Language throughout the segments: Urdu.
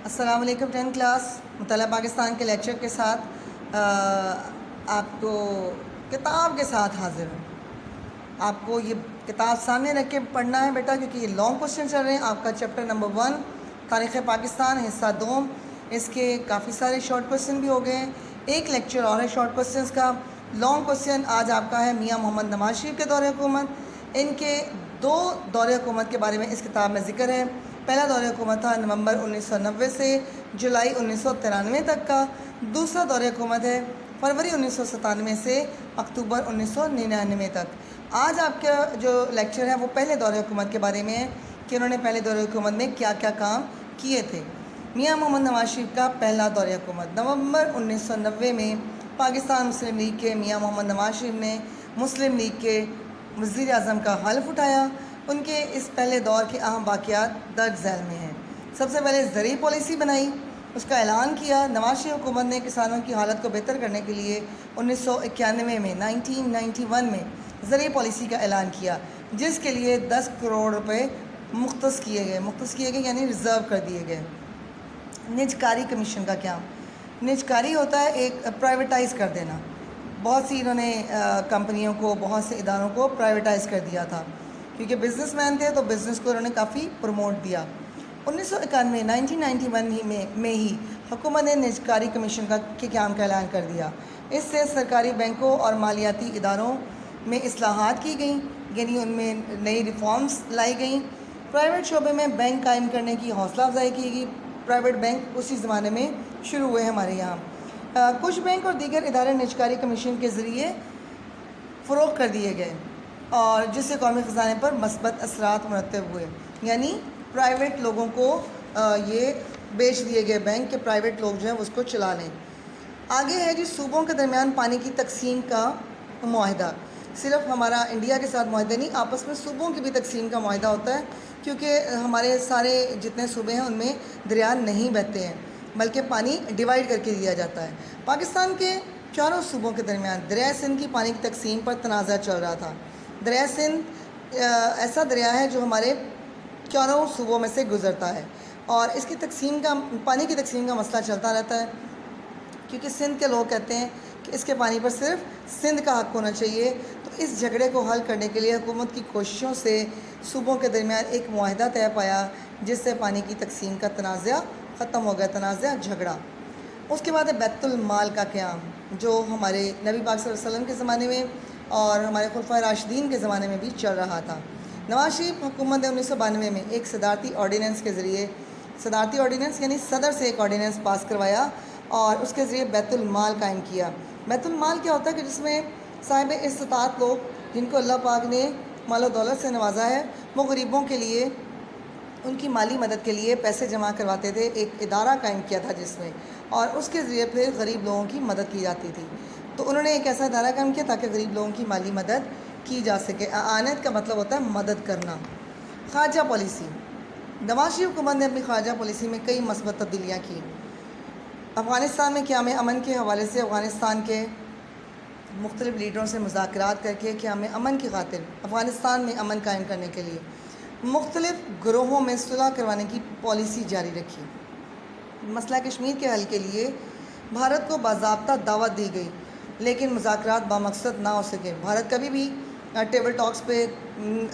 السلام علیکم 10 کلاس مطالعہ پاکستان کے لیکچر کے ساتھ آپ کو کتاب کے ساتھ حاضر ہوں۔ آپ کو یہ کتاب سامنے رکھ کے پڑھنا ہے بیٹا، کیونکہ یہ لانگ کوسچن چل رہے ہیں۔ آپ کا چیپٹر نمبر 1 تاریخ پاکستان حصہ 2، اس کے کافی سارے شارٹ کوسچن بھی ہو گئے ہیں۔ ایک لیکچر اور ہے شارٹ کوسچنز کا۔ لانگ کوسچن آج آپ کا ہے میاں محمد نواز شریف کے دور حکومت۔ ان کے 2 دور حکومت کے بارے میں اس کتاب میں ذکر ہے۔ پہلا دور حکومت تھا نومبر 1990 سے جولائی 1993 تک کا۔ دوسرا دور حکومت ہے فروری 1997 سے اکتوبر 1999 تک۔ آج آپ کا جو لیکچر ہے وہ پہلے دور حکومت کے بارے میں ہے کہ انہوں نے پہلے دور حکومت میں کیا کیا کام کیے تھے۔ میاں محمد نواز شریف کا پہلا دور حکومت نومبر 1990 میں پاکستان مسلم لیگ کے میاں محمد نواز شریف نے مسلم لیگ کے وزیر اعظم کا حلف اٹھایا۔ ان کے اس پہلے دور کے اہم واقعات درج ذیل میں ہیں۔ سب سے پہلے زرعی پالیسی بنائی، اس کا اعلان کیا۔ نواز شریف حکومت نے کسانوں کی حالت کو بہتر کرنے کے لیے 1991 میں 1991 میں زرعی پالیسی کا اعلان کیا، جس کے لیے 10 کروڑ روپے مختص کیے گئے یعنی ریزرو کر دیے گئے۔ نجکاری کمیشن کا کیا؟ نجکاری ہوتا ہے ایک پرائیویٹائز کر دینا۔ بہت سی انہوں نے کمپنیوں کو، بہت سے اداروں کو پرائیویٹائز کر دیا تھا، کیونکہ بزنس مین تھے تو بزنس کو انہوں نے کافی پروموٹ دیا۔ 1991 میں ہی حکومت نے نجکاری کمیشن کے قیام کا اعلان کر دیا۔ اس سے سرکاری بینکوں اور مالیاتی اداروں میں اصلاحات کی گئیں، یعنی ان میں نئی ریفارمز لائی گئیں۔ پرائیویٹ شعبے میں بینک قائم کرنے کی حوصلہ افزائی کی گئی۔ پرائیویٹ بینک اسی زمانے میں شروع ہوئے ہمارے یہاں۔ کچھ بینک اور دیگر ادارے نجکاری کمیشن کے ذریعے فروغ کر دیے گئے، اور جس سے قومی خزانے پر مثبت اثرات مرتب ہوئے، یعنی پرائیویٹ لوگوں کو یہ بیچ دیے گئے بینک کہ پرائیویٹ لوگ جو ہیں اس کو چلا لیں۔ آگے ہے جی صوبوں کے درمیان پانی کی تقسیم کا معاہدہ۔ صرف ہمارا انڈیا کے ساتھ معاہدہ نہیں، آپس میں صوبوں کی بھی تقسیم کا معاہدہ ہوتا ہے، کیونکہ ہمارے سارے جتنے صوبے ہیں ان میں دریا نہیں بہتے ہیں، بلکہ پانی ڈیوائیڈ کر کے دیا جاتا ہے۔ پاکستان کے 4 صوبوں کے درمیان دریائے سندھ کی پانی کی تقسیم پر تنازع چل رہا تھا۔ دریائے سندھ ایسا دریا ہے جو ہمارے 4 صوبوں میں سے گزرتا ہے، اور اس کی پانی کی تقسیم کا مسئلہ چلتا رہتا ہے، کیونکہ سندھ کے لوگ کہتے ہیں کہ اس کے پانی پر صرف سندھ کا حق ہونا چاہیے۔ تو اس جھگڑے کو حل کرنے کے لیے حکومت کی کوششوں سے صوبوں کے درمیان ایک معاہدہ طے پایا، جس سے پانی کی تقسیم کا تنازع ختم ہو گیا، تنازع جھگڑا۔ اس کے بعد ہے بیت المال کا قیام، جو ہمارے نبی پاک صلی اللہ علیہ وسلم کے زمانے میں اور ہمارے خلفائے راشدین کے زمانے میں بھی چل رہا تھا۔ نواز شریف حکومت نے 1992 میں ایک صدارتی آرڈیننس کے ذریعے، صدارتی آرڈیننس یعنی صدر سے ایک آرڈیننس پاس کروایا، اور اس کے ذریعے بیت المال قائم کیا۔ بیت المال کیا ہوتا ہے کہ جس میں صاحب استطاعت لوگ، جن کو اللہ پاک نے مال و دولت سے نوازا ہے، وہ غریبوں کے لیے، ان کی مالی مدد کے لیے پیسے جمع کرواتے تھے۔ ایک ادارہ قائم کیا تھا جس میں، اور اس کے ذریعے پھر غریب لوگوں کی مدد کی جاتی تھی۔ تو انہوں نے ایک ایسا ادارہ قائم کیا تاکہ غریب لوگوں کی مالی مدد کی جا سکے۔ اعانت کا مطلب ہوتا ہے مدد کرنا۔ خارجہ پالیسی، نواز شریف حکومت نے اپنی خارجہ پالیسی میں کئی مثبت تبدیلیاں کی۔ افغانستان میں قیام امن کے حوالے سے افغانستان کے مختلف لیڈروں سے مذاکرات کر کے قیام امن کی خاطر افغانستان میں امن قائم کرنے کے لیے مختلف گروہوں میں صلح کروانے کی پالیسی جاری رکھی۔ مسئلہ کشمیر کے حل کے لیے بھارت کو باضابطہ دعوت دی گئی، لیکن مذاکرات بامقصد نہ ہو سکے۔ بھارت کبھی بھی ٹیبل ٹاکس پہ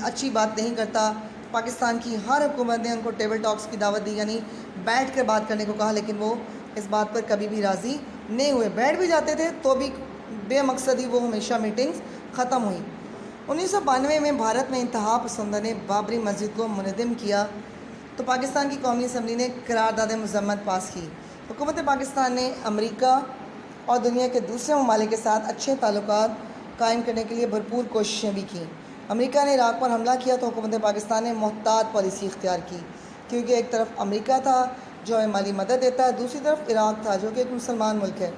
اچھی بات نہیں کرتا۔ پاکستان کی ہر حکومت نے ان کو ٹیبل ٹاکس کی دعوت دی، یعنی بیٹھ کر بات کرنے کو کہا، لیکن وہ اس بات پر کبھی بھی راضی نہیں ہوئے۔ بیٹھ بھی جاتے تھے تو بھی بے مقصد ہی وہ ہمیشہ میٹنگز ختم ہوئی۔ 1992 میں بھارت میں انتہا پسندوں نے بابری مسجد کو منہدم کیا، تو پاکستان کی قومی اسمبلی نے قرارداد مذمت پاس کی۔ حکومت پاکستان نے امریکہ اور دنیا کے دوسرے ممالک کے ساتھ اچھے تعلقات قائم کرنے کے لیے بھرپور کوششیں بھی کیں۔ امریکہ نے عراق پر حملہ کیا تو حکومت پاکستان نے محتاط پالیسی اختیار کی، کیونکہ ایک طرف امریکہ تھا جو ہمیں مالی مدد دیتا ہے، دوسری طرف عراق تھا جو کہ ایک مسلمان ملک ہے۔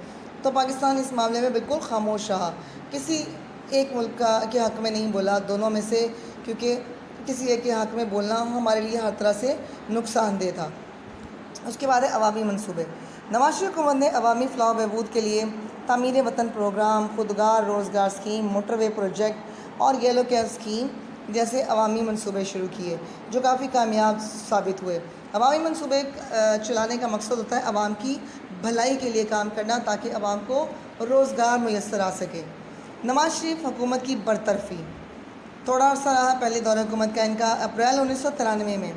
تو پاکستان اس معاملے میں بالکل خاموش رہا، کسی ایک ملک کے حق میں نہیں بولا دونوں میں سے، کیونکہ کسی ایک کے حق میں بولنا ہمارے لیے ہر طرح سے نقصان دہ تھا۔ اس کے بعد ہے عوامی منصوبے۔ نواز شریف حکومت نے عوامی فلاح و بہبود کے لیے تعمیر وطن پروگرام، خودکار روزگار اسکیم، موٹر وے پروجیکٹ اور یلو کیب اسکیم جیسے عوامی منصوبے شروع کیے جو کافی کامیاب ثابت ہوئے۔ عوامی منصوبے چلانے کا مقصد ہوتا ہے عوام کی بھلائی کے لیے کام کرنا تاکہ عوام کو روزگار میسر آ سکے۔ نواز شریف حکومت کی برطرفی، تھوڑا عرصہ رہا پہلے دور حکومت کا ان کا۔ اپریل 1993 میں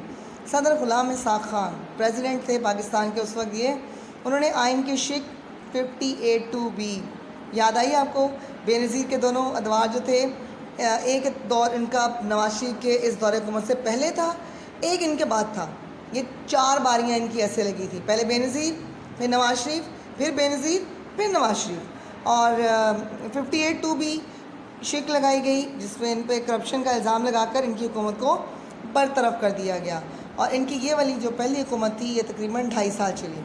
صدر غلام اسحاق خان پریزیڈنٹ تھے پاکستان کے اس وقت، انہوں نے آئین کے شق 58(2)B یاد آئی آپ کو، بے نظیر کے دونوں ادوار جو تھے، ایک دور ان کا نواز شریف کے اس دور حکومت سے پہلے تھا، ایک ان کے بعد تھا۔ یہ 4 باریاں ان کی ایسے لگی تھی، پہلے بے نظیر، پھر نواز شریف، پھر بے نظیر، پھر نواز شریف، اور 58(2)B شق لگائی گئی جس میں ان پہ کرپشن کا الزام لگا کر ان کی حکومت کو برطرف کر دیا گیا، اور ان کی یہ والی جو پہلی حکومت تھی یہ تقریباً 2.5 سال چلی۔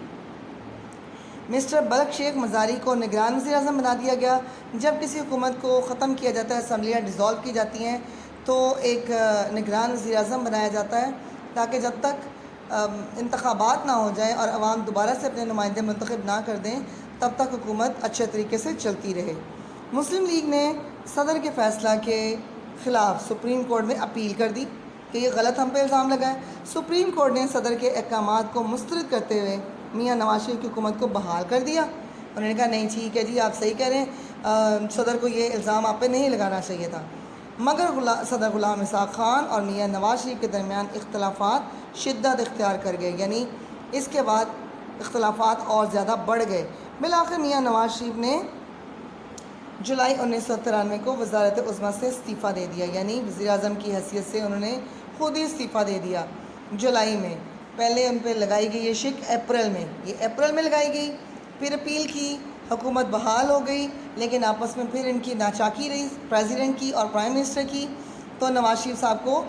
مسٹر بلک شیخ مزاری کو نگران وزیر اعظم بنا دیا گیا۔ جب کسی حکومت کو ختم کیا جاتا ہے، اسمبلیاں ڈیزالو کی جاتی ہیں، تو ایک نگران وزیر اعظم بنایا جاتا ہے تاکہ جب تک انتخابات نہ ہو جائیں اور عوام دوبارہ سے اپنے نمائندے منتخب نہ کر دیں تب تک حکومت اچھے طریقے سے چلتی رہے۔ مسلم لیگ نے صدر کے فیصلہ کے خلاف سپریم کورٹ میں اپیل کر دی کہ یہ غلط ہم پہ الزام لگا ہے۔ سپریم کورٹ نے صدر کے احکامات کو مسترد کرتے ہوئے میاں نواز شریف کی حکومت کو بحال کر دیا۔ انہوں نے کہا نہیں ٹھیک ہے جی، آپ صحیح کہہ رہے ہیں، صدر کو یہ الزام آپ پہ نہیں لگانا چاہیے تھا۔ مگر صدر غلام اسحاق خان اور میاں نواز شریف کے درمیان اختلافات شدت اختیار کر گئے، یعنی اس کے بعد اختلافات اور زیادہ بڑھ گئے۔ بالآخر میاں نواز شریف نے جولائی 1993 کو وزارت عظمیٰ سے استعفیٰ دے دیا، یعنی وزیر اعظم کی حیثیت سے انہوں نے خود ہی استعفیٰ دے دیا جولائی میں۔ پہلے ان پہ لگائی گئی یہ شق اپریل میں، یہ اپریل میں لگائی گئی، پھر اپیل کی، حکومت بحال ہو گئی، لیکن آپس میں پھر ان کی ناچاکی رہی پریزیڈنٹ کی اور پرائم منسٹر کی، تو نواز شریف صاحب کو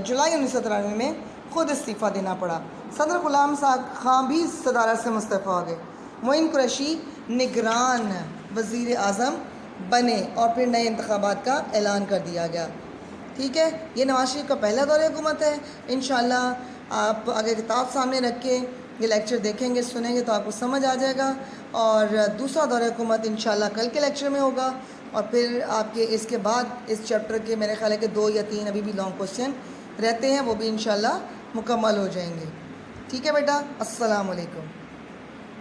جولائی 1993 میں خود استعفیٰ دینا پڑا۔ صدر غلام اسحاق خان بھی صدارت سے مستعفی ہو گئے۔ معین قریشی نگران وزیر اعظم بنے اور پھر نئے انتخابات کا اعلان کر دیا گیا۔ ٹھیک ہے، یہ نواز شریف کا پہلا دور حکومت ہے۔ انشاءاللہ آپ اگر کتاب سامنے رکھ کے یہ لیکچر دیکھیں گے سنیں گے تو آپ کو سمجھ آ جائے گا، اور دوسرا دور حکومت انشاءاللہ کل کے لیکچر میں ہوگا، اور پھر آپ کے اس کے بعد اس چیپٹر کے میرے خیال ہے کہ 2 یا 3 ابھی بھی لانگ کوسچن رہتے ہیں، وہ بھی انشاءاللہ مکمل ہو جائیں گے۔ ٹھیک ہے بیٹا، السلام علیکم۔